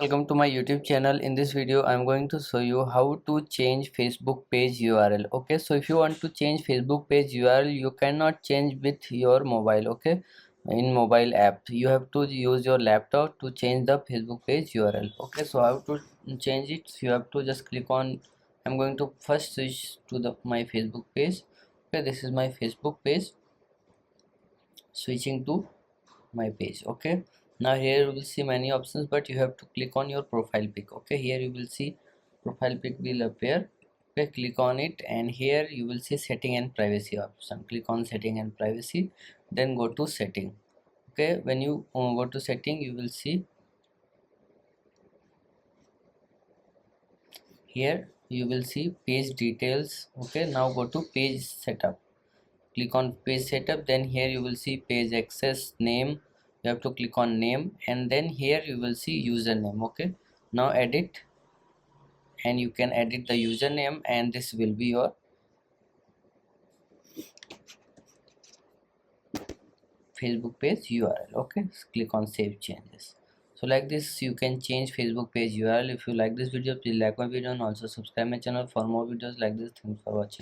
Welcome to my YouTube channel. In this video I'm going to show you how to change Facebook page URL. Okay, so if you want to change Facebook page URL, you cannot change with your mobile. Okay, in mobile app you have to use your laptop to change the Facebook page URL. Okay, so how to change it? You have to just click on, I'm going to first switch to my Facebook page. Okay, this is my Facebook page. Switching to my page. Okay, now here you will see many options, but you have to click on your profile pic. Okay, here you will see profile pic will appear. Okay, click on it, and here you will see setting and privacy option. Click on setting and privacy, then go to setting. Okay, when you go to setting, you will see here you will see page details. Okay, now go to page setup. Click on page setup, then here you will see page access name. You have to click on name, and then here you will see username. Okay, now edit, and you can edit the username, and this will be your Facebook page URL. Okay, click on save changes. So like this you can change Facebook page URL. If you like this video, please like my video and also subscribe my channel for more videos like this. Thanks for watching.